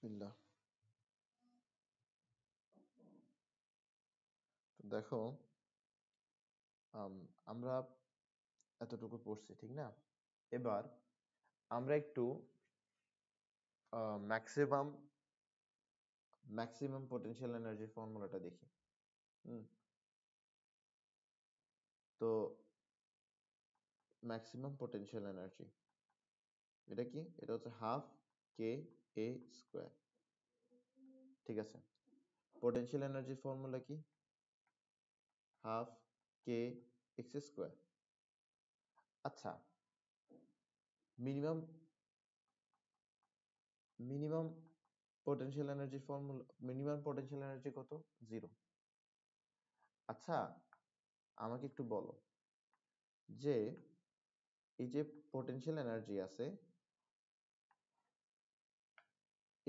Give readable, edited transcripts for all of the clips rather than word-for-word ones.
বিসমিল্লাহ। দেখো, আমরা এতটুকু পড়ছি, ঠিক না? এবার আমরা একটু ম্যাক্সিমাম ম্যাক্সিমাম পোটেনশিয়াল এনার্জি ফর্মুলাটা দেখি। তো ম্যাক্সিমাম পোটেনশিয়াল এনার্জি এটা কি? এটা হচ্ছে হাফ কে এ স্কোয়ার, ঠিক আছে? পোটেনশিয়াল এনার্জির ফর্মুলা কি? হাফ কে এক্স স্কোয়ার। আচ্ছা, minimum minimum potential energy formula, minimum potential energy কত? 0। আচ্ছা, আমাকে একটু বলো যে এই যে পোটেনশিয়াল এনার্জি আছে,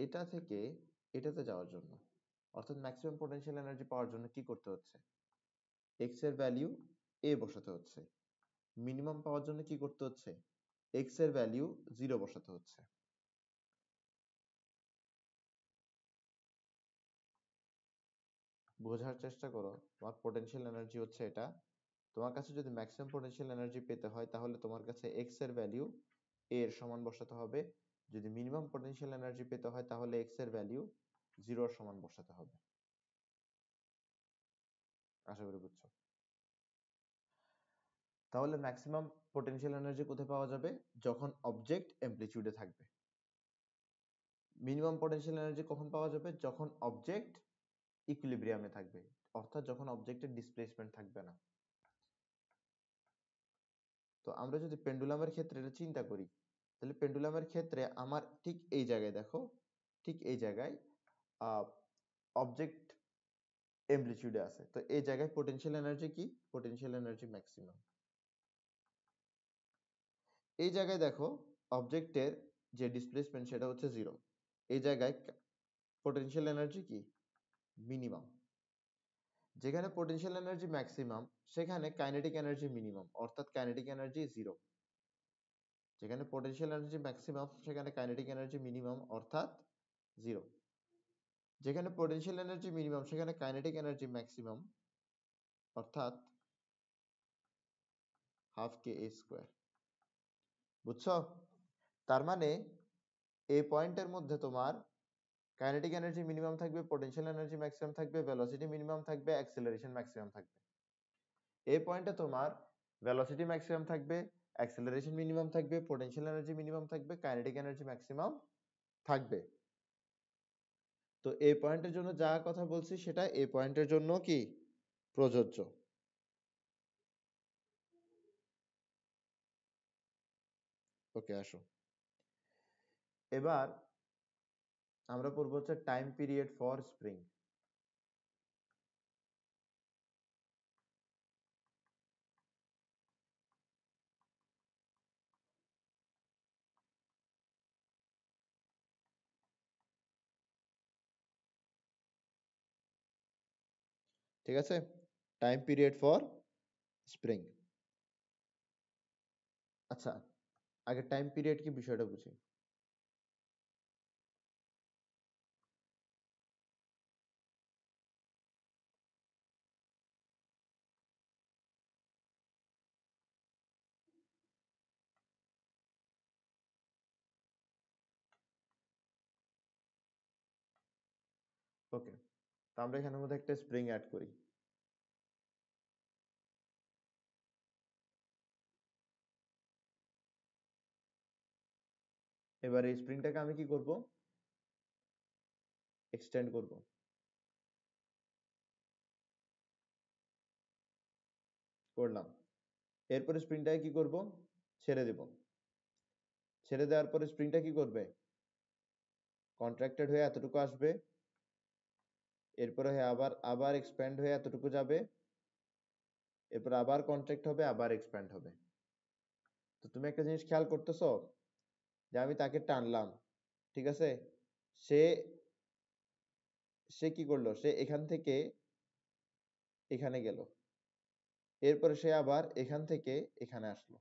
এটা থেকে এটাতে যাওয়ার জন্য, অর্থাৎ ম্যাক্সিমাম পোটেনশিয়াল এনার্জি পাওয়ার জন্য কি করতে হচ্ছে? এক্স এর ভ্যালু এ বসাতে হচ্ছে। মিনিমাম পাওয়ার জন্য কি করতে হচ্ছে? এক্স এর ভ্যালু 0 বসাতে হচ্ছে। বোঝার চেষ্টা করো, তোমার পোটেনশিয়াল এনার্জি হচ্ছে এটা। তোমার কাছে যদি ম্যাক্সিমাম পোটেনশিয়াল এনার্জি পেতে হয়, তাহলে তোমার কাছে এক্স এর ভ্যালু এ এর সমান বসাতে হবে। যদি মিনিমাম পোটেনশিয়াল এনার্জি পেতে হয়, তাহলে এক্স এর ভ্যালু 0 এর সমান বসাতে হবে। আশা করি বুঝছো। তাহলে ম্যাক্সিমাম পোটেনশিয়াল এনার্জি কোথায় পাওয়া যাবে? যখন অবজেক্ট অ্যামপ্লিটিউডে থাকবে। মিনিমাম পোটেনশিয়াল এনার্জি কখন পাওয়া যাবে? যখন অবজেক্ট ইকুইলিব্রিয়ামে থাকবে, অর্থাৎ যখন অবজেক্টের ডিসপ্লেসমেন্ট থাকবে না। তো আমরা যদি পেন্ডুলামের ক্ষেত্রে এটা চিন্তা করি, তাহলে পেন্ডুলামের ক্ষেত্রে আমার ঠিক এই জায়গায় দেখো, ঠিক এই জায়গায় অবজেক্ট অ্যামপ্লিটিউডে আছে। তো এই জায়গায় পোটেনশিয়াল এনার্জি কি? Potential energy maximum. এই জায়গায় দেখো, অবজেক্টের যে ডিসপ্লেসমেন্ট সেটা হচ্ছে 0। এই জায়গায় পোটেনশিয়াল এনার্জি কি? মিনিমাম। যেখানে পোটেনশিয়াল এনার্জি ম্যাক্সিমাম, সেখানে কাইনেটিক এনার্জি মিনিমাম, অর্থাৎ কাইনেটিক এনার্জি 0। যেখানে পোটেনশিয়াল এনার্জি ম্যাক্সিমাম, সেখানে কাইনেটিক এনার্জি মিনিমাম, অর্থাৎ 0। যেখানে পোটেনশিয়াল এনার্জি মিনিমাম, সেখানে কাইনেটিক এনার্জি ম্যাক্সিমাম, অর্থাৎ হাফ কে এ স্কোয়ার। বুঝছো? তার মানে এই পয়েন্টের মধ্যে তোমার কাইনেটিক এনার্জি মিনিমাম থাকবে, পোটেনশিয়াল এনার্জি ম্যাক্সিমাম থাকবে, ভেলোসিটি মিনিমাম থাকবে, অ্যাক্সেলারেশন ম্যাক্সিমাম থাকবে। এই পয়েন্টে তোমার ভেলোসিটি ম্যাক্সিমাম থাকবে, অ্যাক্সেলারেশন মিনিমাম থাকবে, পোটেনশিয়াল এনার্জি মিনিমাম থাকবে, কাইনেটিক এনার্জি ম্যাক্সিমাম থাকবে। তো এই পয়েন্টের জন্য যা কথা বলছি সেটা এই পয়েন্টের জন্য কি প্রযোজ্য। ওকে, আসো এবার আমরা পড়বো হচ্ছে টাইম পিরিয়ড ফর স্প্রিং। ঠিক আছে, টাইম পিরিয়ড ফর স্প্রিং। আচ্ছা, আগে টাইম পিরিয়ড কি বিষয়টা বুঝি। ওকে, তো আমরা এখানের মধ্যে একটা স্প্রিং অ্যাড করি। এবার এই স্প্রিংটাকে আমি কি করব? এক্সটেন্ড করব। করলাম। এরপরে স্প্রিংটাকে কি করব? ছেড়ে দেব। ছেড়ে দেওয়ার পরে স্প্রিংটা কি করবে? কন্ট্রাক্টেড হয়ে এতটুকু আসবে, এরপরে আবার আবার এক্সপ্যান্ড হয়ে এতটুকু যাবে, এরপর আবার কন্ট্রাক্ট হবে, আবার এক্সপ্যান্ড হবে। তো তুমি একটা জিনিস খেয়াল করতেছো যে আমি তাকে টানলাম, ঠিক আছে, সে সে কি করলো? সে এখান থেকে এখানে গেল, এরপরে সে আবার এখান থেকে এখানে আসলো।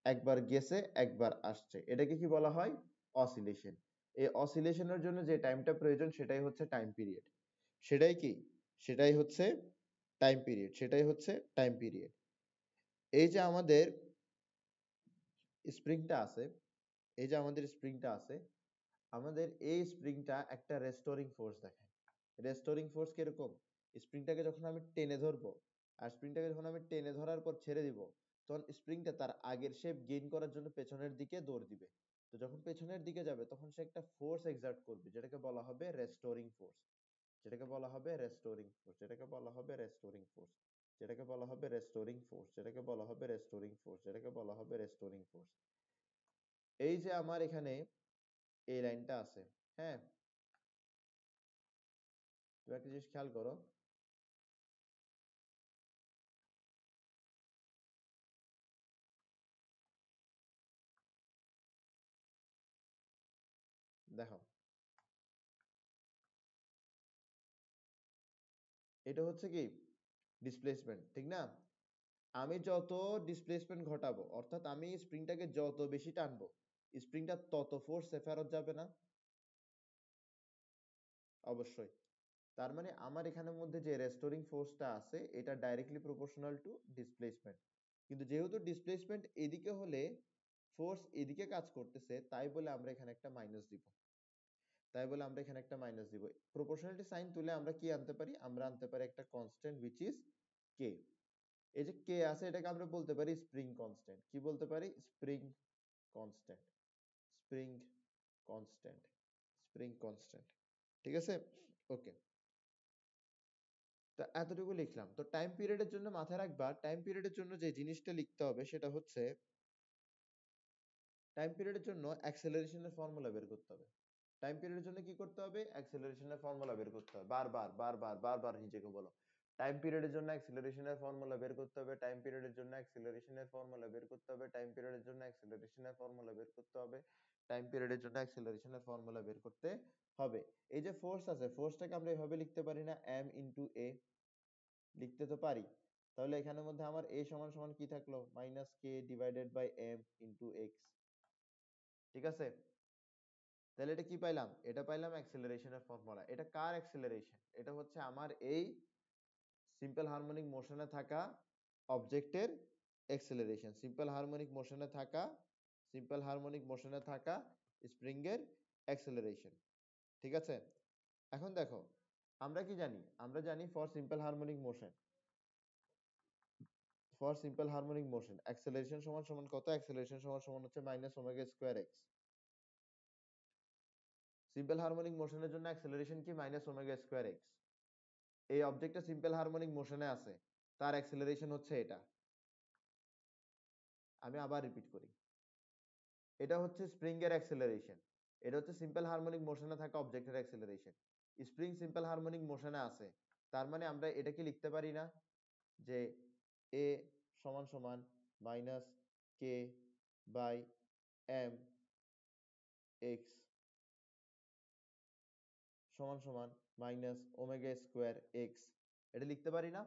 একবার গেছে, একবার আসছে। এটাকে কি বলা হয়? অসিলেশন। এই অসিলেশনের জন্য যে টাইমটা প্রয়োজন সেটাই হচ্ছে টাইম পিরিয়ড। সেটাই কি? সেটাই হচ্ছে টাইম পিরিয়ড, সেটাই হচ্ছে টাইম পিরিয়ড। এই যে আমাদের স্প্রিংটা আছে, এই যে আমাদের স্প্রিংটা আছে, আমাদের এই স্প্রিংটা একটা রেস্টোরিং ফোর্স দেখায়। রেস্টোরিং ফোর্স কিরকম? স্প্রিংটাকে যখন আমি টেনে ধরবো, আর স্প্রিংটাকে যখন আমি টেনে ধরার পর ছেড়ে দিব, তখন স্প্রিংটা তার আগের শেপ গেইন করার জন্য পেছনের দিকে দৌড় দিবে। তো যখন পেছনের দিকে যাবে তখন সে একটা ফোর্স এক্সার্ট করবে, যেটাকে বলা হবে রেস্টোরিং ফোর্স, যেটাকে বলা হবে রেস্টোরিং ফোর্স, যেটাকে বলা হবে রেস্টোরিং ফোর্স, যেটাকে বলা হবে রেস্টোরিং ফোর্স, যেটাকে বলা হবে রেস্টোরিং ফোর্স, যেটাকে বলা হবে রেস্টোরিং ফোর্স। এই যে আমার এখানে এই লাইনটা আছে, হ্যাঁ, তুমি একটা জিনিস খেয়াল করো, দেখো এটা হচ্ছে কি ডিসপ্লেসমেন্ট, ঠিক না? আমি যত ডিসপ্লেসমেন্ট ঘটাবো, অর্থাৎ আমি স্প্রিংটাকে যত বেশি টানবো, স্প্রিংটা তত ফোর্সে ফেরত যাবে না? অবশ্যই। তার মানে আমার এখানের মধ্যে যে রেস্টোরিং ফোর্সটা আছে এটা ডাইরেক্টলি প্রপোর্শনাল টু ডিসপ্লেসমেন্ট। কিন্তু যেহেতু ডিসপ্লেসমেন্ট এদিকে হলে ফোর্স এদিকে কাজ করতেছে, তাই বলে আমরা এখানে একটা মাইনাস দিব, তাই বলে আমরা এখানে একটা মাইনাস দিব। প্রপোর্শনালিটি সাইন তুলে আমরা কি আনতে পারি? আমরা আনতে পারি একটা কনস্ট্যান্ট হুইচ ইজ কে। এই যে কে আছে এটাকে আমরা বলতে পারি স্প্রিং কনস্ট্যান্ট। কি বলতে পারি? Spring constant, spring constant, spring constant. ঠিক আছে, ওকে। তো এতটুকু লিখলাম। তো টাইম পিরিয়ডের জন্য মাথায় রাখবা, টাইম পিরিয়ডের জন্য যে জিনিসটা লিখতে হবে সেটা হচ্ছে টাইম পিরিয়ডের জন্য অ্যাক্সেলারেশনের ফর্মুলা বের করতে হবে। টাইম পিরিয়ডের জন্য কি করতে হবে? অ্যাক্সেলারেশনের ফর্মুলা বের করতে হবে। বারবার বারবার বারবার নিজেকে বলো, টাইম পিরিয়ডের জন্য অ্যাক্সেলারেশনের ফর্মুলা বের করতে হবে, টাইম পিরিয়ডের জন্য অ্যাক্সেলারেশনের ফর্মুলা বের করতে হবে, টাইম পিরিয়ডের জন্য অ্যাক্সেলারেশনের ফর্মুলা বের করতে হবে, টাইম পিরিয়ডের জন্য অ্যাক্সেলারেশনের ফর্মুলা বের করতে হবে। এই যে ফোর্স আছে, ফোর্সটাকে আমরা এভাবে লিখতে পারি না? এম ইনটু এ, লিখতে তো পারি। তাহলে এখানের মধ্যে আমার এ সমান সমান কি থাকলো? Minus k divided by m into x. ঠিক আছে, তাহলে এটা কি পাইলাম? এটা পাইলাম অ্যাক্সেলারেশনের ফর্মুলা। এটা কার অ্যাক্সেলারেশন? এটা হচ্ছে আমার এই সিম্পল হারমোনিক মোশনে থাকা অবজেক্টের অ্যাক্সেলারেশন, সিম্পল হারমোনিক মোশনে থাকা, সিম্পল হারমোনিক মোশনে থাকা স্প্রিং এর অ্যাক্সেলারেশন। ঠিক আছে, এখন দেখো আমরা কি জানি? আমরা জানি for simple harmonic motion, for simple harmonic motion acceleration সমান সমান কত? অ্যাক্সেলারেশন সমান সমান হচ্ছে minus omega square x. Simple harmonic মোশনের জন্য অ্যাক্সেলারেশন কি? Minus omega square x. এই অবজেক্টটা সিম্পল হারমোনিক মোশনে আছে, তার অ্যাক্সেলারেশন হচ্ছে এটা। আমি আবার রিপিট করি, এটা হচ্ছে স্প্রিং এর অ্যাক্সেলারেশন, এটা হচ্ছে সিম্পল হারমোনিক মোশনে থাকা অবজেক্টের অ্যাক্সেলারেশন। স্প্রিং সিম্পল হারমোনিক মোশনে আছে, তার মানে আমরা এটা কি লিখতে পারি না যে এ সমান সমান minus k by m x সমান সমান মাইনাস ওমেগা স্কোয়ার এক্স? এটা লিখতে পারি না?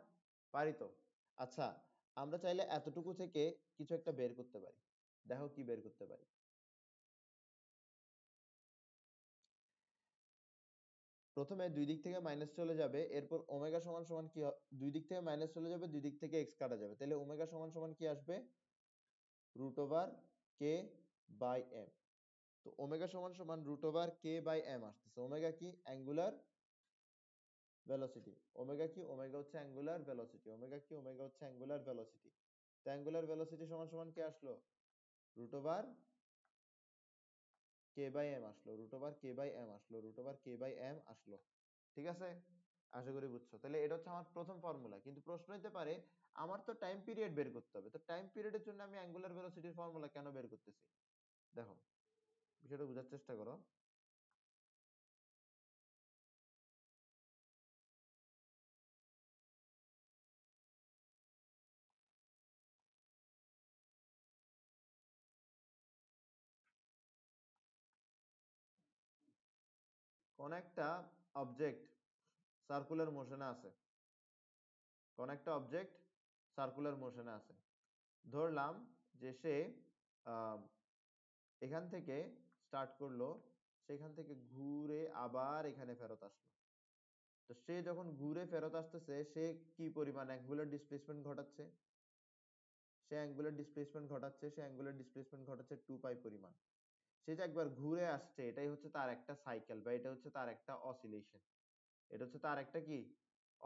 পারি তো। আচ্ছা, আমরা চাইলে এতটুকু থেকে কিছু একটা বের করতে পারি। দেখো কি বের করতে পারি। প্রথমে দুই দিক থেকে মাইনাস চলে যাবে, এরপর ওমেগা সমান সমান কি দুই দিক থেকে মাইনাস চলে যাবে, দুই দিক থেকে এক্স কাটা যাবে, তাহলে ওমেগা সমান সমান কি আসবে? Root over k by m. তো ওমেগা সমান সমান root over k by m আসতেছে। ওমেগা কি? Angular velocity. ওমেগা কি? ওমেগা হচ্ছে অ্যাঙ্গুলার ভেলোসিটি। ওমেগা কি? ওমেগা হচ্ছে অ্যাঙ্গুলার ভেলোসিটি। তো অ্যাঙ্গুলার ভেলোসিটি সমান সমান কি আসলো? Root over k by m আসলো, root over k by m আসলো, root over k by m আসলো। ঠিক আছে, আশা করি বুঝছো। তাহলে এটা হচ্ছে আমার প্রথম ফর্মুলা। কিন্তু প্রশ্ন হতে পারে আমার তো টাইম পিরিয়ড বের করতে হবে, তো টাইম পিরিয়ডের জন্য আমি অ্যাঙ্গুলার ভেলোসিটির ফর্মুলা কেন বের করতেছি? দেখো বিষয়টা বোঝার চেষ্টা করো। কোন একটা অবজেক্ট সার্কুলার মোশনে আছে, কোন একটা অবজেক্ট সার্কুলার মোশনে আছে, ধরলাম যে সে আহ, এখান থেকে স্টার্ট করলো, সেখান থেকে ঘুরে আবার এখানে ফেরত আসলো। তো সে যখন ঘুরে ফেরত আসতেছে সে কি পরিমাণ অ্যাঙ্গুলার ডিসপ্লেসমেন্ট ঘটাচ্ছে? সে অ্যাঙ্গুলার ডিসপ্লেসমেন্ট ঘটাচ্ছে, সে অ্যাঙ্গুলার ডিসপ্লেসমেন্ট ঘটাচ্ছে 2π পরিমাণ। সে যে একবার ঘুরে আসছে এটাই হচ্ছে তার একটা সাইকেল বা এটা হচ্ছে তার একটা অসিলেশন। এটা হচ্ছে তার একটা কি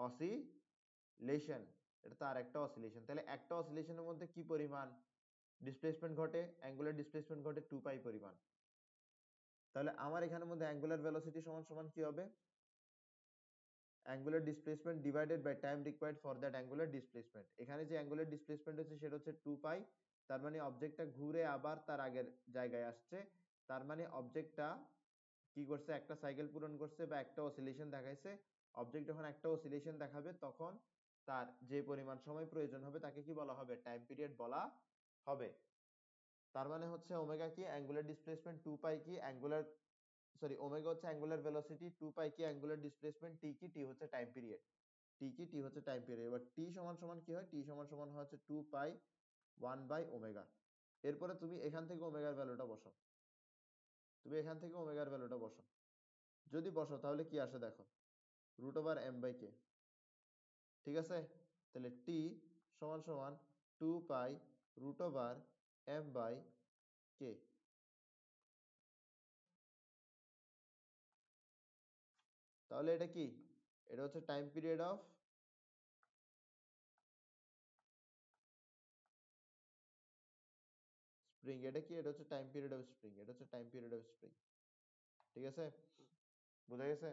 অসিলেশন। এটা তার একটা অসিলেশন। তাহলে একটা অসিলেশনের মধ্যে কি পরিমাণ ডিসপ্লেসমেন্ট ঘটে? অ্যাঙ্গুলার ডিসপ্লেসমেন্ট ঘটে 2π পরিমাণ। তাহলে আমার এখানের মধ্যে অ্যাঙ্গুলার ভেলোসিটি সমান সমান কি হবে? Angular displacement divided by time required for that angular displacement. এখানে যে অ্যাঙ্গুলার ডিসপ্লেসমেন্ট হচ্ছে সেটা হচ্ছে 2π। তার মানে অবজেক্টটা ঘুরে আবার তার আগের জায়গায় আসছে। তার মানে অবজেক্টটা কি করছে? একটা সাইকেল পূরণ করছে বা একটা অসিলেশন দেখাইছে। অবজেক্ট যখন একটা অসিলেশন দেখাবে তখন তার যে পরিমাণ সময় প্রয়োজন হবে তাকে কি বলা হবে? টাইম পিরিয়ড বলা হবে। তার মানে হচ্ছে ওমেগা কি? অ্যাঙ্গুলার ডিসপ্লেসমেন্ট, 2π কি? অ্যাঙ্গুলার সরি ওমেগা হচ্ছে অ্যাঙ্গুলার ভেলোসিটি, 2π কি? অ্যাঙ্গুলার ডিসপ্লেসমেন্ট, টি কি? টি হচ্ছে টাইম পিরিয়ড। টি কি? টি হচ্ছে টাইম পিরিয়ড। এবার টি সমান সমান কি হয়? টি সমান সমান হচ্ছে 2π 1/ওমেগা। এরপরে তুমি এখান থেকে ওমেগার ভ্যালুটা বসাও। তুমি এখান থেকে ওমেগার ভ্যালুটা বসাও। যদি বসাও তাহলে কি আসে দেখো, √m/k। ঠিক আছে? তাহলে টি সমান সমান 2π √m/k। তাহলে এটা কি? এটা হচ্ছে টাইম পিরিয়ড অফ স্প্রিং। এটা কি? এটা হচ্ছে টাইম পিরিয়ড অফ স্প্রিং। এটা হচ্ছে টাইম পিরিয়ড অফ স্প্রিং। ঠিক আছে? বুঝা গেছে?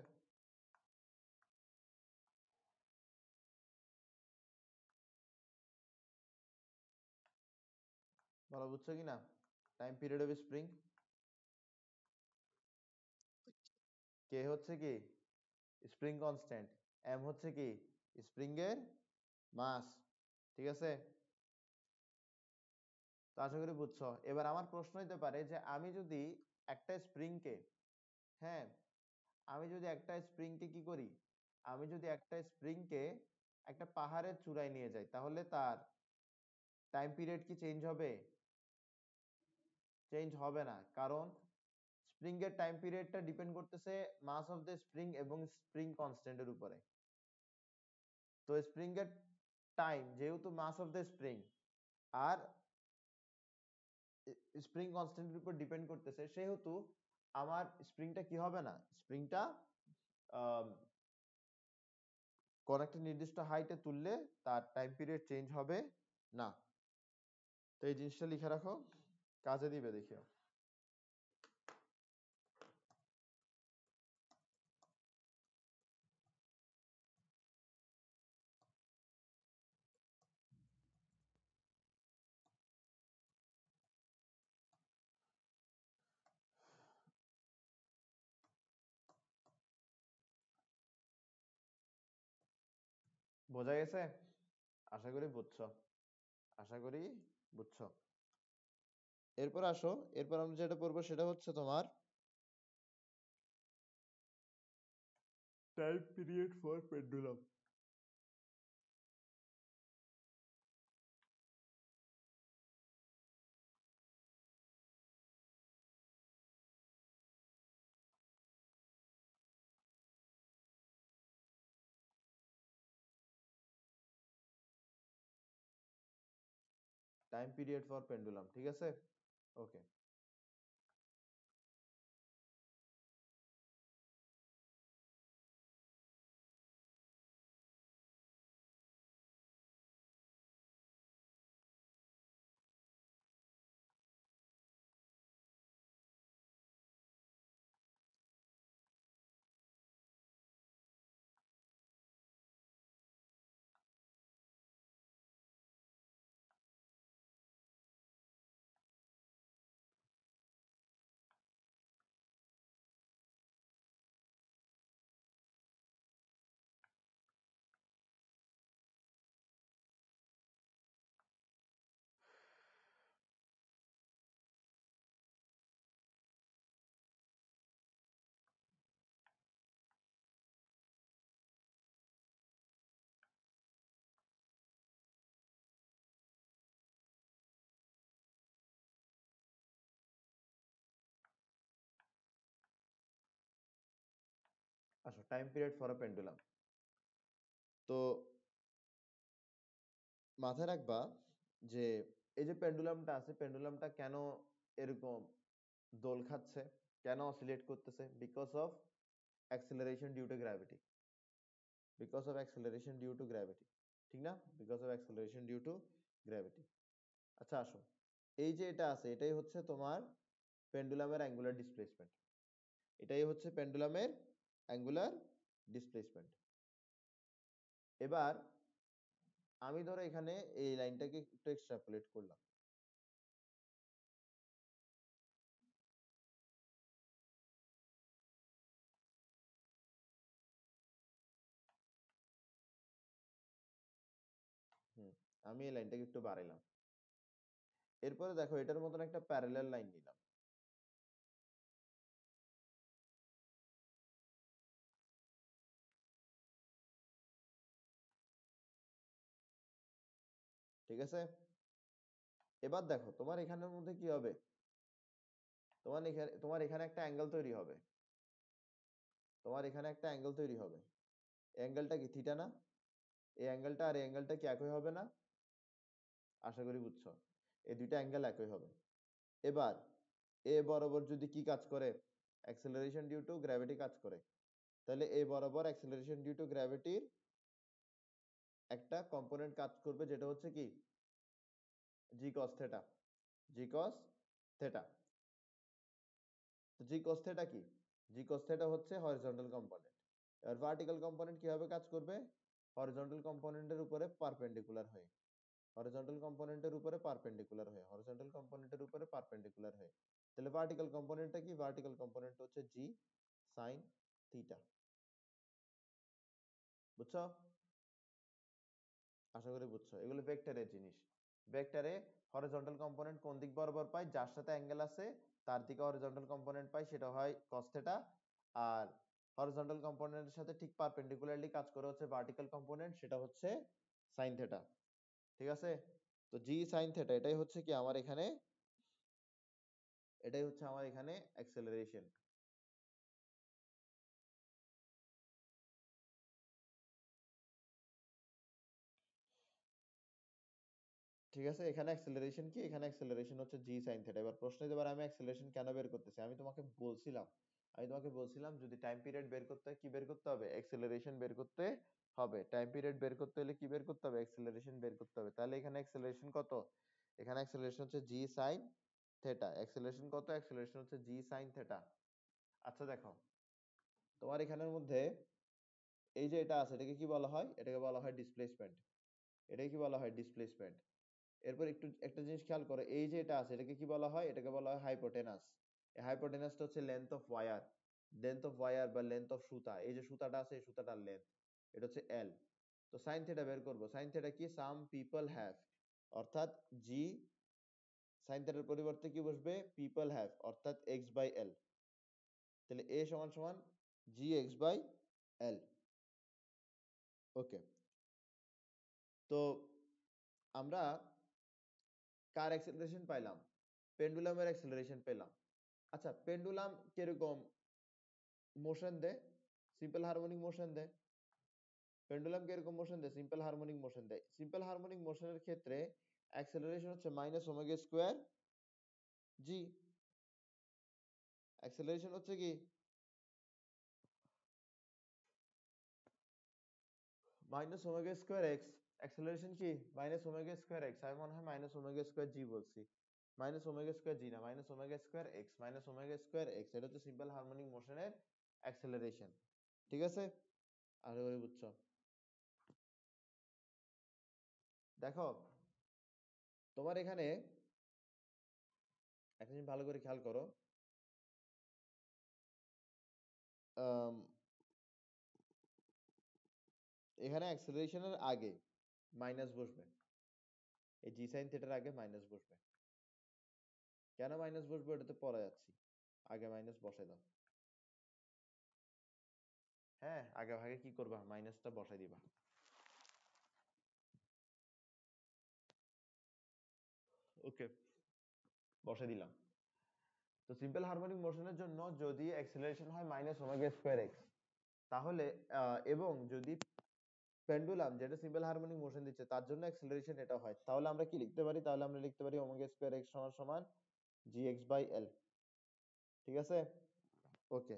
বলো বুঝছো কিনা? Time period of spring. K হচ্ছে কি? Spring constant. এম হচ্ছে কি? স্প্রিং এর মাস। ঠিক আছে? তো আশা করি বুঝছো। এবার আমার প্রশ্ন হইতে পারে যে আমি যদি একটা স্প্রিং কে, হ্যাঁ, আমি যদি একটা স্প্রিং কে কি করি? আমি যদি একটা স্প্রিং কে একটা পাহাড়ের চূড়ায় নিয়ে যাই তাহলে তার টাইম পিরিয়ড কি চেঞ্জ হবে? চেঞ্জ হবে না। কারণ স্প্রিং এর টাইম পিরিয়ডটা ডিপেন্ড করতেছে মাস অফ দ্য স্প্রিং এবং স্প্রিং কনস্ট্যান্টের উপরে। তো স্প্রিং এর টাইম যেহেতু মাস অফ দ্য স্প্রিং আর স্প্রিং কনস্ট্যান্টের উপর ডিপেন্ড করতেছে, সেহেতু আমার স্প্রিংটা কি হবে না? স্প্রিংটা কোন একটা নির্দিষ্ট হাইটে তুললে তার টাইম পিরিয়ড চেঞ্জ হবে না। তো এই জিনিসটা লিখে রাখো, কাজে দিবে দেখিও। বোঝা গেছে? আশা করি বুঝছো। আশা করি বুঝছো। এরপর আসো, এরপর আমরা যেটা পড়বো সেটা হচ্ছে তোমার time period for pendulum. Time period for pendulum. ঠিক আছে? ওকে। আসো time period for a pendulum. তো মাথায় রাখবা যে এই যে পেন্ডুলামটা আছে, পেন্ডুলামটা কেন এরকম দোল খাচ্ছে, কেন অসিলেট করতেছে? Because of acceleration due to gravity. Because of acceleration due to gravity, ঠিক না? Because of acceleration due to gravity. আচ্ছা আসো, এই যে এটা আছে এটাই হচ্ছে তোমার পেন্ডুলামের অ্যাঙ্গুলার ডিসপ্লেসমেন্ট। এটাই হচ্ছে পেন্ডুলামের অ্যাঙ্গুলার ডিসপ্লেসমেন্ট। এবার আমি ধরো এখানে এই লাইনটাকে একটু এক্সট্রাপোলেট করলাম। আমি এই লাইনটাকে একটু বাড়াইলাম। এরপরে দেখো এটার মতন একটা প্যারালাল লাইন নিলাম। ঠিক আছে, এবার দেখো তোমার এখানের মধ্যে কি হবে, তোমার এখানে একটা অ্যাঙ্গেল তৈরি হবে। তোমার এখানে একটা অ্যাঙ্গেল তৈরি হবে, অ্যাঙ্গেলটা কি থিটা না? এই অ্যাঙ্গেলটা আর এই অ্যাঙ্গেলটা কি একই হবে না? আশা করি বুঝছো, এই দুইটা অ্যাঙ্গেল একই হবে। এবার এ বরাবর যদি কি কাজ করে, অ্যাক্সেলারেশন ডিউ টু গ্র্যাভিটি কাজ করে, তাহলে এ বরাবর অ্যাক্সেলারেশন ডিউ টু গ্র্যাভিটির একটা কম্পোনেন্ট কাজ করবে, যেটা হচ্ছে কি জি কস থেটা। জি কস থেটা। তো জি কস থেটা কি? জি কস থেটা হচ্ছে হরিজন্টাল কম্পোনেন্ট। আর ভার্টিক্যাল কম্পোনেন্ট কিভাবে কাজ করবে? হরিজন্টাল কম্পোনেন্টের উপরে পারপেন্ডিকুলার হয়ে, হরিজন্টাল কম্পোনেন্টের উপরে পারপেন্ডিকুলার হয়ে, হরিজন্টাল কম্পোনেন্টের উপরে পারপেন্ডিকুলার হয়ে। তাহলে ভার্টিক্যাল কম্পোনেন্টটা কি? ভার্টিক্যাল কম্পোনেন্ট হচ্ছে জি সাইন থিটা। বুঝছো? আশা করি বুঝছো, এগুলো ভেক্টরের জিনিস। ভেক্টরে হরিজন্টাল কম্পোনেন্ট কোন দিক বরাবর পাই, যার সাথে অ্যাঙ্গেল আছে তার দিকে হরিজন্টাল কম্পোনেন্ট পাই, সেটা হয় cos থিটা। আর হরিজন্টাল কম্পোনেন্টের সাথে ঠিক পারপেন্ডিকুলারলি কাজ করে হচ্ছে ভার্টিক্যাল কম্পোনেন্ট, সেটা হচ্ছে sin থিটা। ঠিক আছে, তো জি sin থিটা এটাই হচ্ছে কি আমার এখানে, এটাই হচ্ছে আমার এখানে অ্যাক্সেলারেশন। ঠিক আছে, এখানে অ্যাক্সেলারেশন কি? এখানে অ্যাক্সেলারেশন হচ্ছে জি সাইন থিটা। এবার প্রশ্ন হতে পারে আমি অ্যাক্সেলারেশন কেন বের করতেছি? আমি তোমাকে বলছিলাম যদি টাইম পিরিয়ড বের করতে হয় কি বের করতে হবে? অ্যাক্সেলারেশন বের করতে হবে। টাইম পিরিয়ড বের করতে হলে কি বের করতে হবে? অ্যাক্সেলারেশন বের করতে হবে। তাহলে এখানে অ্যাক্সেলারেশন কত? এখানে অ্যাক্সেলারেশন হচ্ছে জি সাইন থিটা। অ্যাক্সেলারেশন কত? অ্যাক্সেলারেশন হচ্ছে জি সাইন থিটা। আচ্ছা দেখো, তোমার এখানের মধ্যে এই যে এটা আছে এটাকে কি বলা হয়? এটাকে বলা হয় ডিসপ্লেসমেন্ট। এটাকে কি বলা হয়? ডিসপ্লেসমেন্ট। এরপর একটু একটা জিনিস খেয়াল করো, এই যে এটা আছে এটাকে কি বলা হয়? এটাকে বলা হয় হাইপোটেনাস। এই হাইপোটেনাসটা হচ্ছে length of wire, length of wire বা লেন্থ অফ সুতা। এই যে সুতাটা আছে এই সুতাটার লেন্থ, এটা হচ্ছে এল। তো সাইন থিটা বের করব। সাইন থিটা কি? সাম পিপল হ্যাভ, অর্থাৎ জি সাইন থিটার পরিবর্তে কি বসবে? পিপল হ্যাভ, অর্থাৎ এক্স বাই এল। তাহলে এ সমান সমান জি এক্স বাই এল। ওকে, তো আমরা কার অ্যাক্সেলারেশন পাইলাম? পেন্ডুলামের অ্যাক্সেলারেশন পেলাম। আচ্ছা পেন্ডুলাম কিরকম মোশন দেয়? সিম্পল হারমোনিক মোশন দেয়। পেন্ডুলাম কিরকম মোশন দেয়? সিম্পল হারমোনিক মোশন দেয়। সিম্পল হারমোনিক মোশনের ক্ষেত্রে অ্যাক্সেলারেশন হচ্ছে minus omega square g. Acceleration হচ্ছে কি minus omega square x. Acceleration কি? Minus omega square x. আমি মনে হয় মাইনাস ওমেগা স্কোয়ার জি বলছি। মাইনাস ওমেগা স্কোয়ার জি না, minus omega square x. Minus omega square x, এটা হচ্ছে সিম্পল হারমোনিক মোশনের অ্যাক্সেলারেশন। ঠিক আছে, আশা করি বুঝছো। দেখো তোমার এখানে একটা জিনিস ভালো করে খেয়াল করো, আম, এখানে অ্যাক্সেলারেশনের আগে মাইনাস বসবে। এই জি সাইন থিটার আগে মাইনাস বসবে। কেন মাইনাস বসবে এটা তো পরে যাচ্ছি, আগে মাইনাস বসাই দাও। হ্যাঁ, আগে ভাগে কি করবা? মাইনাসটা বসাই দিবা। ওকে, বসাই দিলাম। তো সিম্পল হারমোনিক মোশনের জন্য যদি অ্যাক্সেলারেশন হয় মাইনাস ওমেগা স্কোয়ার এক্স, তাহলে এবং যদি পেন্ডুলাম যেটা সিম্পল হারমোনিক মোশন দিচ্ছে তার জন্য অ্যাক্সিলারেশন এটা হয়, তাহলে আমরা কি লিখতে পারি? তাহলে আমরা লিখতে পারি ওমেগা স্কয়ার এক্স সমান সমান gx/l। ঠিক আছে, ওকে।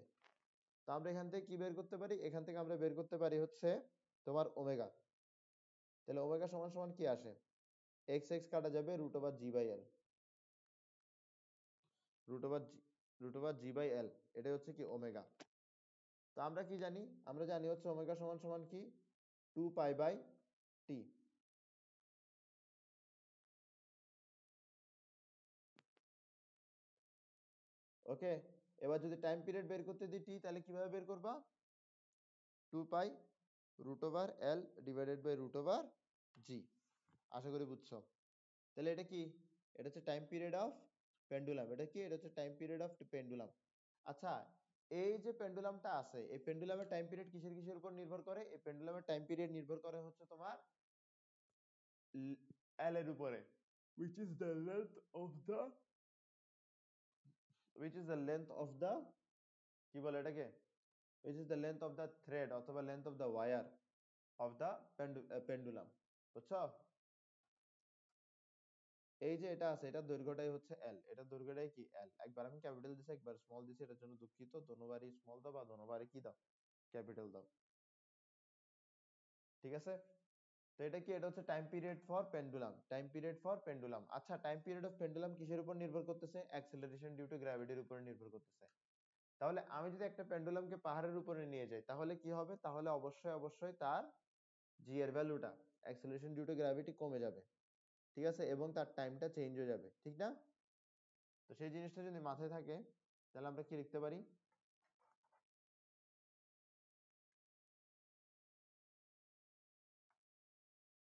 তো আমরা এখান থেকে কি বের করতে পারি? এখান থেকে আমরা বের করতে পারি হচ্ছে তোমার ওমেগা। তাহলে ওমেগা সমান সমান কি আসে? এক্স এক্স কাটা যাবে, √g/l, √g/l, এটা হচ্ছে কি ওমেগা। তো আমরা কি জানি? আমরা জানি হচ্ছে ওমেগা সমান সমান কি 2π/t। ওকে, এবার যদি টাইম পিরিয়ড বের করতে দিই টি, তাহলে কিভাবে বের করবা? 2π√l/√g। আশা করি বুঝছো। তাহলে এটা কি? এটা হচ্ছে টাইম পিরিয়ড অফ পেন্ডুলাম। এটা কি? এটা হচ্ছে টাইম পিরিয়ড অফ পেন্ডুলাম। আচ্ছা, এই যে পেন্ডুলামটা আছে, এই পেন্ডুলামের টাইম পিরিয়ড কিসের কিসের উপর নির্ভর করে? এই পেন্ডুলামের টাইম পিরিয়ড নির্ভর করে হচ্ছে তোমার এল এর উপরে, which is the length of the which is the length of the কি বলে এটাকে, which is the length of the thread অথবা length of the wire of the pendulum। বুঝছো? এই যে এটা আছে, এটা দৈর্ঘ্যটাই হচ্ছে এল, এটা দৈর্ঘ্যটাই কি এল। একবার আমি ক্যাপিটাল দিছি, একবার স্মল দিছি, এটার জন্য দুঃখিত। দোনোবারই স্মল দাও বা দোনোবারই কি দাও, ক্যাপিটাল দাও। ঠিক আছে, তো এটা কি? এটা হচ্ছে time period for pendulum, time period for pendulum. আচ্ছা, টাইম পিরিয়ড অফ পেন্ডুলাম কিসের উপর নির্ভর করতেছে? অ্যাক্সিলারেশন ডিউ টু গ্র্যাভিটির উপর নির্ভর করতেছে। তাহলে আমি যদি একটা পেন্ডুলামকে পাহাড়ের উপরে নিয়ে যাই, তাহলে কি হবে? তাহলে অবশ্যই অবশ্যই তার জি এর ভ্যালুটা অ্যাক্সিলারেশন ডিউ টু গ্র্যাভিটি কমে যাবে। ঠিক আছে, এবং তার টাইমটা চেঞ্জ হয়ে যাবে, ঠিক না? তো সেই জিনিসটা যদি মাথায় থাকে, তাহলে আমরা কি লিখতে পারি?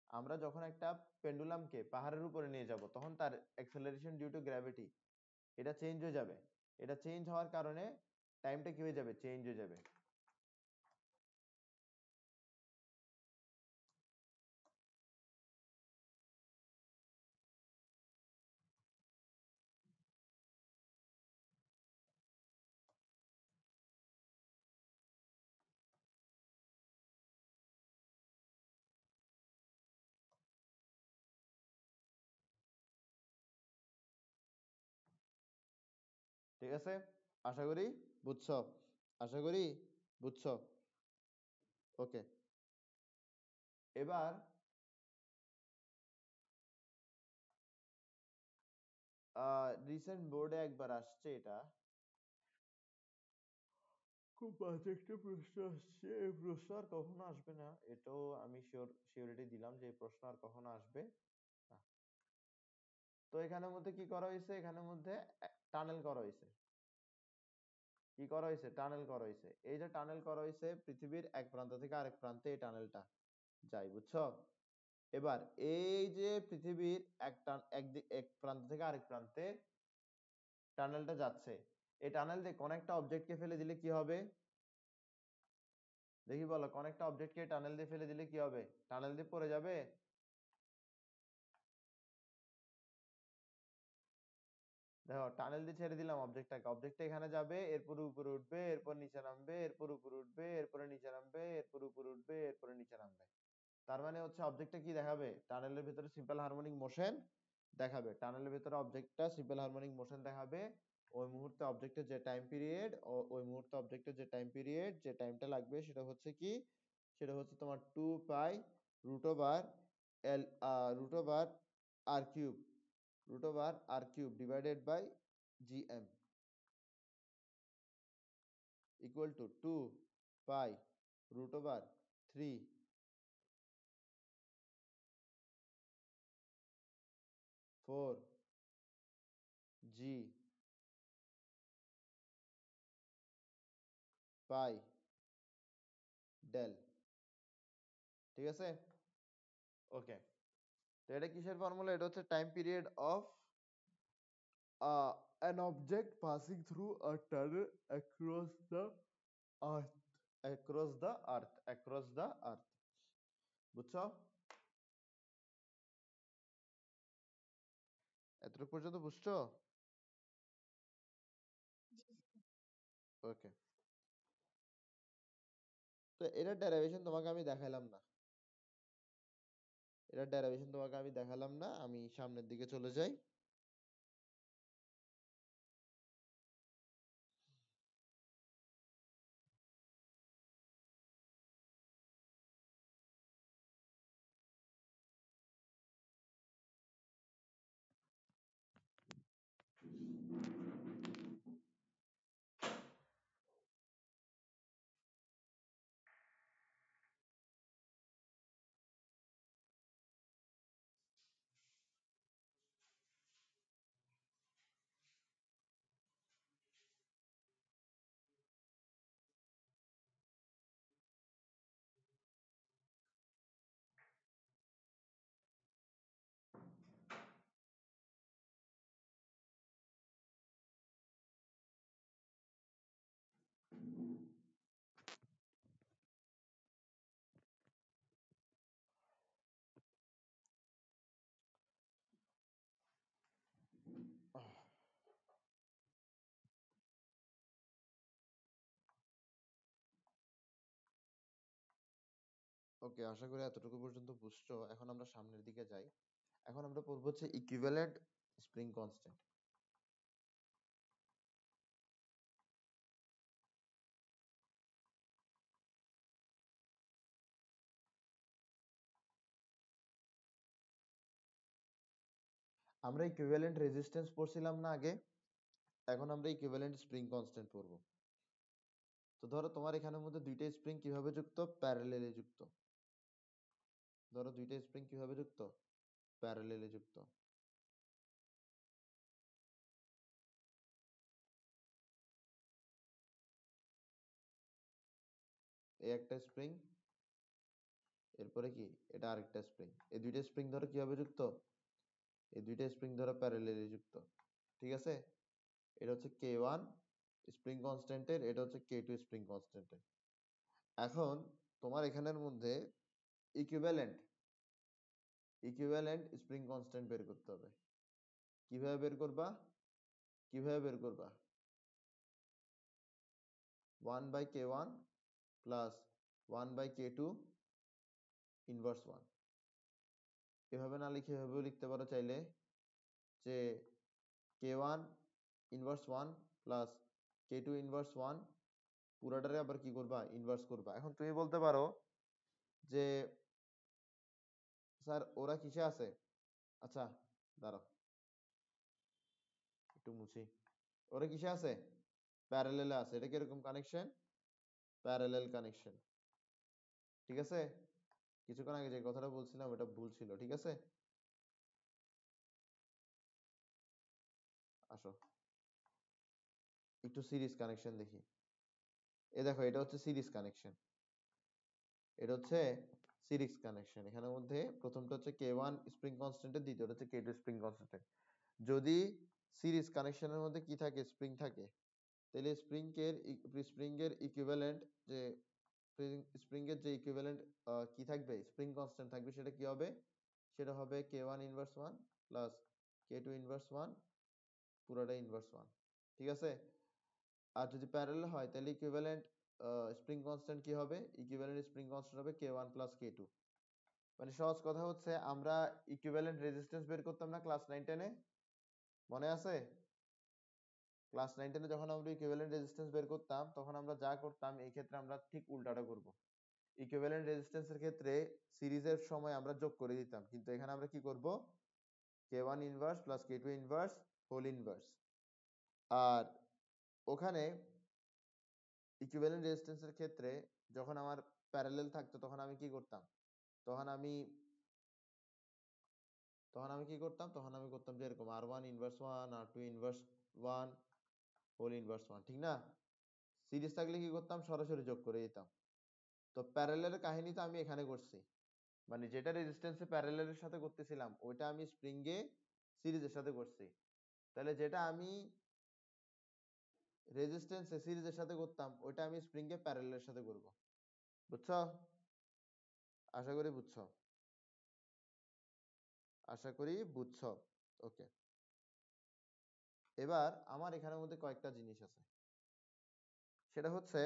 আমরা যখন একটা পেন্ডুলামকে পাহাড়ের উপরে নিয়ে যাব, তখন তার অ্যাক্সিলারেশন ডিউ টু গ্র্যাভিটি এটা চেঞ্জ হয়ে যাবে। এটা চেঞ্জ হওয়ার কারণে টাইমটা কি হয়ে যাবে? চেঞ্জ হয়ে যাবে। ঠিক আছে, আশা করি বুঝছো, আশা করি বুঝছো। ওকে, এবার রিসেন্ট বোর্ডে একবার আসছে, এটা খুব বাজে একটা প্রশ্ন আসছে। এই প্রশ্ন আর কখনো আসবে না, এটাও আমি সিওরিটি দিলাম যে এই প্রশ্ন আর কখনো আসবে না। তো এখানের মধ্যে কি করা হয়েছে? এখানের মধ্যে টানেল করা হয়েছে। কি করা হয়েছে? টানেল করা হয়েছে। এই যে টানেল করা হয়েছে, পৃথিবীর এক প্রান্ত থেকে আরেক প্রান্তে এই টানেলটা যায়, বুঝছো? এবার এই যে পৃথিবীর এক প্রান্ত থেকে আরেক প্রান্তে টানেলটা যাচ্ছে, এই টানেল দিয়ে কোন একটা অবজেক্টকে ফেলে দিলে কি হবে? দেখি বলো, কোন একটা অবজেক্টকে টানেল দিয়ে ফেলে দিলে কি হবে? টানেল দিয়ে পড়ে যাবে? দেখো, টানেল দিয়ে ছেড়ে দিলাম অবজেক্টটাকে, অবজেক্টটা এখানে যাবে, এরপর উপরে উঠবে, এরপর নিচে নামবে, এরপর উপরে উঠবে, এরপরে নিচে নামবে, এরপর উপরে উঠবে, এরপরে নিচে নামবে। তার মানে হচ্ছে অবজেক্টটা কি দেখাবে? টানেলের ভিতরে সিম্পল হারমোনিক মোশন দেখাবে। টানেলের ভিতরে অবজেক্টটা সিম্পল হারমোনিক মোশন দেখাবে। ওই মুহূর্তে অবজেক্টের যে টাইম পিরিয়ড, ওই মুহূর্তে অবজেক্টের যে টাইম পিরিয়ড, যে টাইমটা লাগবে, সেটা হচ্ছে কি? সেটা হচ্ছে তোমার 2π√l √r³ √r³ divided by gm equal to 2π√3 4g pi ডেল। ঠিক আছে, ওকে। তো এটা কিসের ফর্মুলা? এটা হচ্ছে time period of an object passing through a tunnel across the earth, across the earth। বুঝছো? এতটুকু পর্যন্ত বুঝছো? ওকে। তো এটার ডেরিভেশন তোমাকে আমি দেখালাম না, আমি সামনের দিকে চলে যাই। ওকে, আশা করি এতটুকু পর্যন্ত বুঝছো। এখন আমরা সামনের দিকে যাই। এখন আমরা পড়বো হচ্ছে ইকুইভ্যালেন্ট স্প্রিং কনস্ট্যান্ট। আমরা ইকুইভ্যালেন্ট রেজিস্ট্যান্স পড়ছিলাম না আগে? এখন আমরা ইকুইভ্যালেন্ট স্প্রিং কনস্ট্যান্ট পড়বো। তো ধরো তোমার এখানের মধ্যে দুইটা স্প্রিং কিভাবে যুক্ত? প্যারালেলে যুক্ত। ধরো দুইটা স্প্রিং কিভাবে যুক্ত? প্যারালেলে যুক্ত। এই একটা স্প্রিং, এরপরে কি এটা আরেকটা স্প্রিং। এই দুইটা স্প্রিং ধরো কিভাবে যুক্ত? এই দুইটা স্প্রিং ধরো প্যারালেলে যুক্ত। ঠিক আছে? এটা হচ্ছে K1 স্প্রিং কনস্ট্যান্টের, এটা হচ্ছে K2 স্প্রিং কনস্ট্যান্টের। এখন তোমার এখানের মধ্যে ইকুইভ্যালেন্ট স্প্রিং কনস্ট্যান্ট বের করতে হবে। কিভাবে বের করবা? 1/K1 plus 1/K2 inverse 1। এভাবে না লিখে এভাবেও লিখতে পারো চাইলে, যে K1 inverse 1 plus K2 inverse 1 পুরাটারে আবার কি করবা? ইনভার্স করবা। এখন তুমি বলতে পারো যে স্যার ওরা কিসে আছে? আচ্ছা দাঁড়াও একটু মুছি। ওরা কিসে আছে? প্যারালেলে আছে। এটা কিরকম কানেকশন? Parallel connection. ঠিক আছে? কিছুক্ষণ আগে যে কথাটা বলছিলাম ওটা ভুল ছিল। ঠিক আছে, আসো একটু সিরিজ কানেকশন দেখি। এ দেখো, এটা হচ্ছে সিরিজ কানেকশন। এখানের মধ্যে প্রথমটা হচ্ছে K1 স্প্রিং কনস্ট্যান্টের, দ্বিতীয়টা হচ্ছে K2 স্প্রিং কনস্ট্যান্টের। যদি সিরিজ কানেকশনের মধ্যে কি থাকে? স্প্রিং থাকে। তাহলে স্প্রিং এর ইকুইভ্যালেন্ট যে স্প্রিং এর যে ইকুইভ্যালেন্ট কি থাকবে? স্প্রিং কনস্ট্যান্ট থাকবে। সেটা কি হবে? সেটা হবে K1 inverse 1 plus K2 inverse 1 পুরোটা ইনভার্স 1। ঠিক আছে? আর যদি প্যারালাল হয় তাহলে ইকুইভ্যালেন্ট স্প্রিং কনস্ট্যান্ট কি হবে? ইকুইভ্যালেন্ট স্প্রিং কনস্ট্যান্ট হবে K1 প্লাস K2। মানে সহজ কথা হচ্ছে আমরা ইকুইভ্যালেন্ট রেজিস্ট্যান্স বের করতাম না ক্লাস 9-10-এ? মনে আছে? ক্লাস 9-10-এ যখন আমরা ইকুইভ্যালেন্ট রেজিস্ট্যান্স বের করতাম তখন আমরা যা করতাম, এই ক্ষেত্রে আমরা ঠিক উল্টাটা করব। ইকুইভ্যালেন্ট রেজিস্ট্যান্সের ক্ষেত্রে সিরিজের সময় আমরা যোগ করে দিতাম, কিন্তু এখানে আমরা কি করব? K1 inverse plus K2 inverse whole inverse. আর ওখানে ইকুইভ্যালেন্ট রেজিস্ট্যান্সের ক্ষেত্রে যখন আমার প্যারালাল থাকতো তখন আমি কি করতাম? তখন আমি করতাম যে এরকম R1 inverse 1, R2 inverse 1 whole inverse 1। ঠিক না? সিরিজ থাকলে কি করতাম? সরাসরি যোগ করে দিতাম। তো প্যারালালের কাহিনী তো আমি এখানে করছি, মানে যেটা রেজিস্ট্যান্সে প্যারালালের সাথে করতেছিলাম ওইটা আমি স্প্রিংয়ে সিরিজের সাথে করছি। তাহলে যেটা আমি রেজিস্ট্যান্সে সিরিজের সাথে করতাম ওইটা আমি স্প্রিংয়ে প্যারালালের সাথে করব। বুঝছো? আশা করি বুঝছো। ওকে, এবার আমার এখানের মধ্যে কয়েকটা জিনিস আছে। সেটা হচ্ছে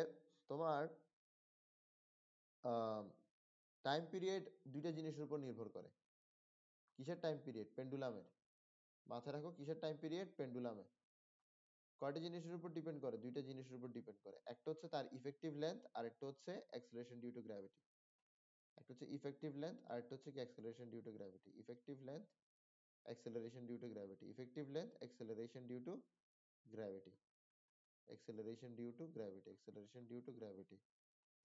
তোমার টাইম পিরিয়ড দুইটা জিনিসের উপর নির্ভর করে। কিসের টাইম পিরিয়ড? পেন্ডুলামের। মাথায় রাখো, কিসের টাইম পিরিয়ড? পেন্ডুলামের। কয়টা জিনিসের উপর ডিপেন্ড করে? দুইটা জিনিসের উপর ডিপেন্ড করে। একটা হচ্ছে তার ইফেক্টিভ লেন্থ, আর একটা হচ্ছে অ্যাক্সেলারেশন ডিউ টু গ্র্যাভিটি। একটা হচ্ছে ইফেক্টিভ লেন্থ, আর একটা হচ্ছে কি acceleration due to gravity. Effective length, acceleration due to gravity. Effective length, acceleration due to gravity. Acceleration due to gravity. Acceleration due to gravity.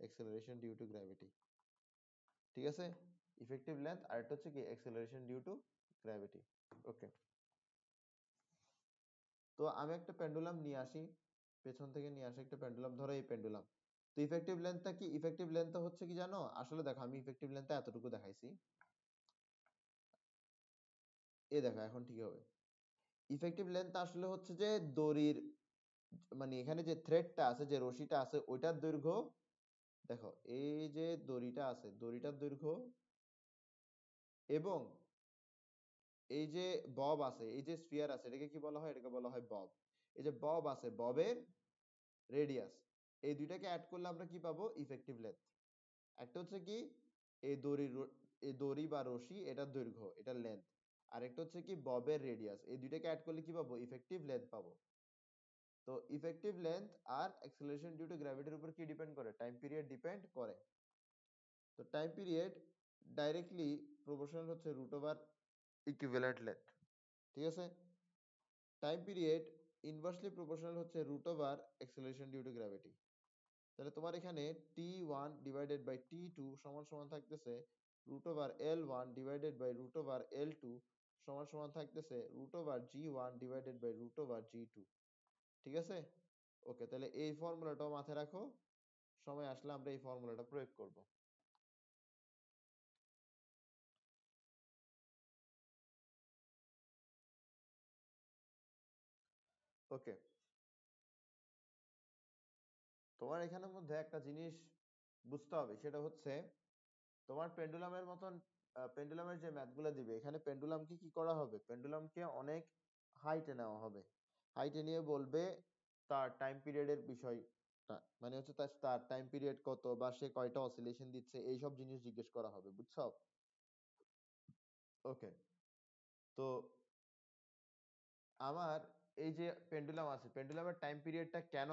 Acceleration due to gravity. ঠিক আছে? Effective length আর একটা হচ্ছে কি acceleration due to gravity. ওকে, তো আমি একটা pendulum নিয়ে আসি, পেছন থেকে নিয়ে আসি একটা পেন্ডুলাম, ধরো এই পেন্ডুলাম। তো ইফেক্টিভ লেন্থটা কি? ইফেক্টিভ লেন্থটা হচ্ছে কি জানো? আসলে দেখো, আমি ইফেক্টিভ লেন্থটা এতটুকু দেখাইছি, এ দেখো এখন ঠিক হবে। ইফেক্টিভ লেন্থ আসলে হচ্ছে যে দড়ির, মানে এখানে যে থ্রেডটা আছে, যে রশিটা আছে, ওইটার দৈর্ঘ্য, দেখো এই যে দড়িটা আছে, দড়িটার দৈর্ঘ্য, এবং এই যে বব আছে, এই যে স্ফিয়ার আছে, এটাকে কি বলা হয়? এটাকে বলা হয় বব। এই যে বব আছে, ববের রেডিয়াস, এই দুইটাকে অ্যাড করলে আমরা কি পাবো? Effective length. একটা হচ্ছে কি এই দড়ির, এই দড়ি বা রশি, এটার দৈর্ঘ্য, এটার লেন্থ। আর একটা হচ্ছে কি ববের রেডিয়াস, এই দুইটাকে অ্যাড করলে কি পাবো? ইফেক্টিভ লেন্থ পাবো। তো ইফেক্টিভ লেন্থ আর অ্যাক্সেলারেশন ডিউ টু গ্র্যাভিটির উপর কি ডিপেন্ড করে? টাইম পিরিয়ড ডিপেন্ড করে। তো টাইম পিরিয়ড ডাইরেক্টলি প্রপোর্শনাল হচ্ছে রুট ওভার ইকুইভ্যালেন্ট লেন্থ। ঠিক আছে? টাইম পিরিয়ড ইনভার্সলি প্রপোর্শনাল হচ্ছে root over acceleration due to gravity. তাহলে তোমার এখানে t1 ডিভাইডেড বাই t2 সমান সমান থাকতেছে root over l1 divided by root over l2 সমান সমান থাকতেছে root over g1 divided by root over g2। ঠিক আছে? ওকে, তাহলে এই ফর্মুলাটাও মাথায় রাখো, সময় আসলে আমরা এই ফর্মুলাটা প্রয়োগ করব। ওকে, তোমার এখানের মধ্যে একটা জিনিস বুঝতে হবে, সেটা হচ্ছে তোমার পেন্ডুলামের মতন, পেন্ডুলামের যে ম্যাথগুলো দিবে, এখানে পেন্ডুলামকে কি করা হবে? পেন্ডুলামকে অনেক হাইটে নেওয়া হবে। হাইটে নিয়ে বলবে তার টাইম পিরিয়ডের বিষয়টা, মানে হচ্ছে তার টাইম পিরিয়ড কত, বা সে কয়টা অসিলেশন দিচ্ছে, এইসব জিনিস জিজ্ঞেস করা হবে। বুঝছো? ওকে, তো আমার এই যে পেন্ডুলাম আছে, পেন্ডুলামের টাইম পিরিয়ডটা কেন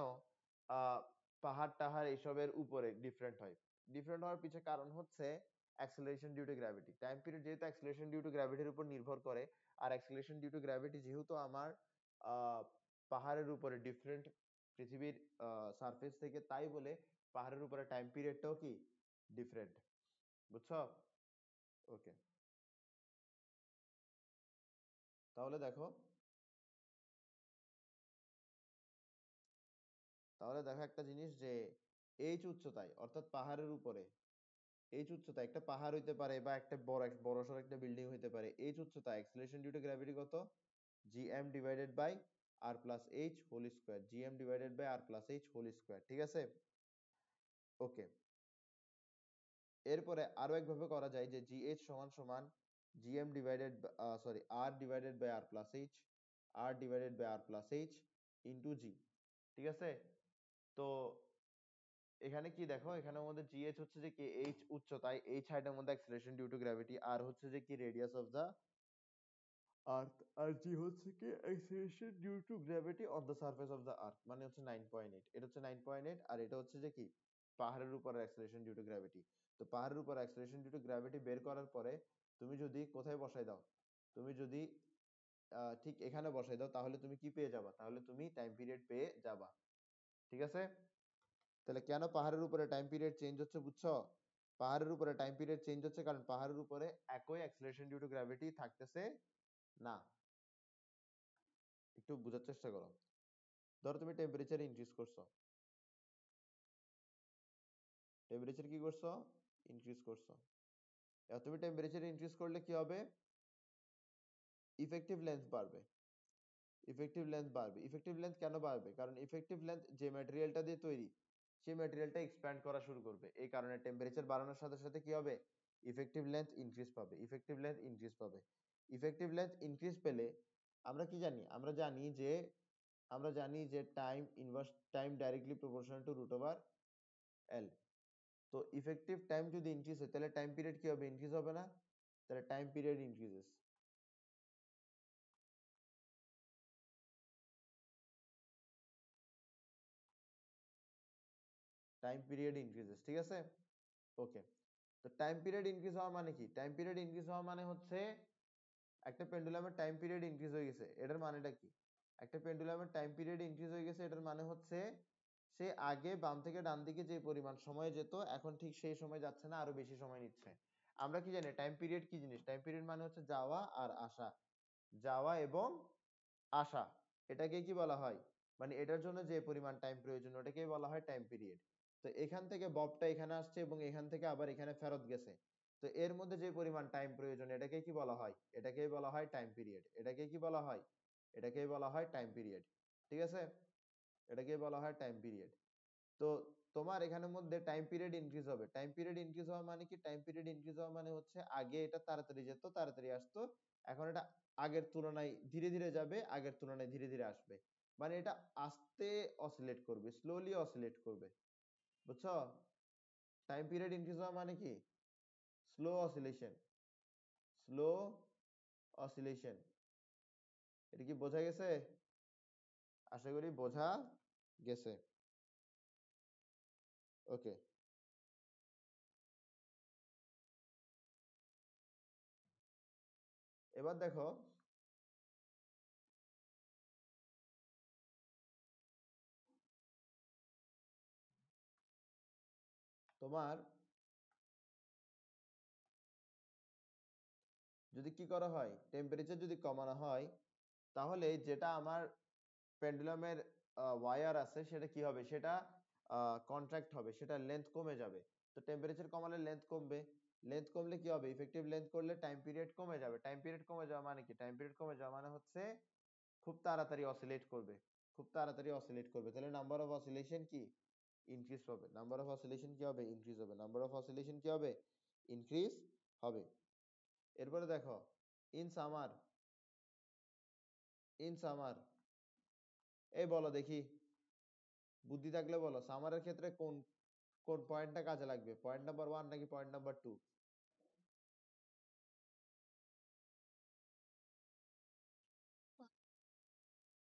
আহ পাহাড় টাহাড় এইসবের উপরে ডিফারেন্ট হয়? ডিফারেন্ট হওয়ার পিছনে কারণ হচ্ছে acceleration due to gravity. Time period যেহেতু অ্যাক্সেলারেশন ডিউ টু গ্র্যাভিটির উপর নির্ভর করে, আর অ্যাক্সেলারেশন ডিউ টু গ্র্যাভিটি যেহেতু আমার আহ পাহাড়ের উপরে ডিফারেন্ট, পৃথিবীর সারফেস থেকে, তাই বলে পাহাড়ের উপরে টাইম পিরিয়ডটাও কি ডিফারেন্ট। বুঝছো? ওকে, তাহলে দেখো, একটা জিনিস যে এইচ উচ্চতায়, অর্থাৎ পাহাড়ের উপরে, এইচ উচ্চতা, একটা পাহাড় হইতে পারে বা একটা বড়সড় একটা বিল্ডিং হইতে পারে, এইচ উচ্চতা, অ্যাক্সেলারেশন ডিউ টু গ্র্যাভিটি কত? gm divided by r plus h whole square. gm divided by r plus h whole square. ঠিক আছে? ওকে, এরপরে আরো একভাবে করা যায় যে gh সমান সমান gm divided, sorry, r divided by r plus h, r divided by r plus h into g। ঠিক আছে? তো এখানে কি দেখো, এখানে আমাদের gh হচ্ছে যে কি h উচ্চতায়, h হাইটের মধ্যে অ্যাক্সেলারেশন ডিউ টু গ্র্যাভিটি, আর হচ্ছে যে কি radius of the earth, R g হচ্ছে কি acceleration due to gravity on the surface of the earth, মানে হচ্ছে 9.8। এটা হচ্ছে 9.8, আর এটা হচ্ছে যে কি পাহাড়ের উপর অ্যাক্সেলারেশন ডিউ টু গ্র্যাভিটি। তো পাহাড়ের উপর অ্যাক্সেলারেশন ডিউ টু গ্র্যাভিটি বের করার পরে তুমি যদি কোথায় বসাই দাও, তুমি যদি ঠিক এখানে বসাই দাও, তাহলে তুমি কি পেয়ে যাবা? তাহলে তুমি টাইম পিরিয়ড পেয়ে যাবা। ঠিক আছে? তাহলে কেন পাহাড়ের উপরে টাইম পিরিয়ড চেঞ্জ হচ্ছে? বুঝছো? পাহাড়ের উপরে টাইম পিরিয়ড চেঞ্জ হচ্ছে কারণ পাহাড়ের উপরে একই অ্যাক্সেলারেশন ডিউ টু গ্র্যাভিটি থাকতেছে না। একটু বোঝার চেষ্টা করো। ধরো তুমি টেম্পারেচার ইনক্রিজ করছো, টেম্পারেচার কি করছো? ইনক্রিজ করছো। এবার তুমি টেম্পারেচার ইনক্রিজ করলে কি হবে? ইফেক্টিভ লেন্থ বাড়বে। ইফেক্টিভ লেন্থ বাড়বে। ইফেক্টিভ লেন্থ কেন বাড়বে? কারণ ইফেক্টিভ লেন্থ যে ম্যাটেরিয়ালটা দিয়ে তৈরি, সেই ম্যাটেরিয়ালটা এক্সপ্যান্ড করা শুরু করবে। এই কারণে টেম্পারেচার বাড়ানোর সাথে সাথে কি হবে? ইফেক্টিভ লেন্থ ইনক্রিজ পাবে। ইফেক্টিভ লেন্থ ইনক্রিজ পাবে। ইফেক্টিভ লেন্থ ইনক্রিজ পেলে আমরা কি জানি? আমরা জানি যে time inverse, time directly proportional to root over l. তো ইফেক্টিভ টাইম যদি ইনক্রিজ হয় তাহলে টাইম পিরিয়ড কি হবে, ইনক্রিজ হবে না? তাহলে time period increases. Time period increases, ঠিক আছে? ওকে, তো টাইম পিরিয়ড ইনক্রিজ হওয়া মানে কি? টাইম পিরিয়ড ইনক্রিজ হওয়া মানে হচ্ছে একটা পেন্ডুলামের টাইম পিরিয়ড ইনক্রিজ হয়ে গেছে, এটার মানেটা কি? একটা পেন্ডুলামের টাইম পিরিয়ড ইনক্রিজ হয়ে গেছে এটার মানে হচ্ছে সে আগে বাম থেকে ডান দিকে যে পরিমাণ সময় যেত এখন ঠিক সেই সময় যাচ্ছে না, আরো বেশি সময় নিচ্ছে। আমরা কি জানি টাইম পিরিয়ড কি জিনিস? টাইম পিরিয়ড মানে হচ্ছে যাওয়া আর আসা, যাওয়া এবং আসা, এটাকে কি বলা হয়? মানে এটার জন্য যে পরিমাণ টাইম প্রয়োজন ওটাকেই বলা হয় টাইম পিরিয়ড। তো এখান থেকে ববটা এখানে আসছে এবং এখান থেকে আবার এখানে ফেরত গেছে, তো এর মধ্যে যে পরিমাণ টাইম প্রয়োজন এটাকে কি বলা হয়? এটাকেই বলা হয় টাইম পিরিয়ড। এটাকে কি বলা হয়? এটাকেই বলা হয় টাইম পিরিয়ড, ঠিক আছে? এটাকেই বলা হয় টাইম পিরিয়ড। তো তোমার এখানের মধ্যে টাইম পিরিয়ড ইনক্রিজ হবে। টাইম পিরিয়ড ইনক্রিজ হওয়া মানে কি? টাইম পিরিয়ড ইনক্রিজ হওয়া মানে হচ্ছে আগে এটা তাড়াতাড়ি যেত, তাড়াতাড়ি আসতো, এখন এটা আগের তুলনায় ধীরে ধীরে যাবে, আগের তুলনায় ধীরে ধীরে আসবে। মানে এটা আস্তে অসিলেট করবে, স্লোলি অসিলেট করবে, বুঝছো? টাইম পিরিয়ড ইনক্রিজ হওয়া মানে কি? Slow oscillation, slow oscillation. এটা কি বোঝা গেছে? আশা করি বোঝা গেছে। ওকে, এবার দেখো তোমার যদি কি করা হয়, টেম্পারেচার যদি কমানো হয় তাহলে যেটা আমার পেন্ডুলামের ওয়্যার আছে সেটা কি হবে, সেটা কন্ট্রাক্ট হবে, সেটা লেন্থ কমে যাবে। তো টেম্পারেচার কমালে লেন্থ কমবে, লেন্থ কমলে কি হবে, ইফেক্টিভ লেন্থ করলে টাইম পিরিয়ড কমে যাবে। টাইম পিরিয়ড কমে যাওয়া মানে কি? টাইম পিরিয়ড কমে যাওয়া মানে হচ্ছে খুব তাড়াতাড়ি অসিলেট করবে, খুব তাড়াতাড়ি অসিলেট করবে, তাহলে নাম্বার অফ অসিলেশন কি? ইনক্রিজ হবে। নাম্বার অফ অসিলেশন কি হবে? ইনক্রিজ হবে। নাম্বার অফ অসিলেশন কি হবে? ইনক্রিজ হবে। এরপরে দেখো ইন সামার, ইন সামার, এই বলো দেখি, বুদ্ধি থাকলে বলো সামারের ক্ষেত্রে কোন কোন পয়েন্টটা কাজে লাগবে, পয়েন্ট নাম্বার 1 নাকি পয়েন্ট নাম্বার 2?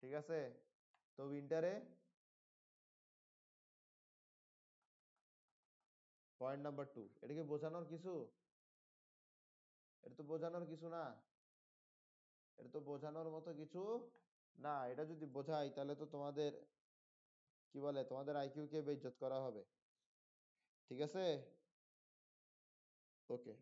ঠিক আছে, তো উইন্টারে পয়েন্ট নাম্বার 2। এটা কি বোঝানোর কিছু? এটা তো বোঝানোর কিছু না, এটা তো বোঝানোর মতো কিছু না। এটা যদি বোঝাই তাহলে তো তোমাদের কি বলে, তোমাদের আইকিউ কে বেইজ্জত করা হবে, ঠিক আছে? ওকে।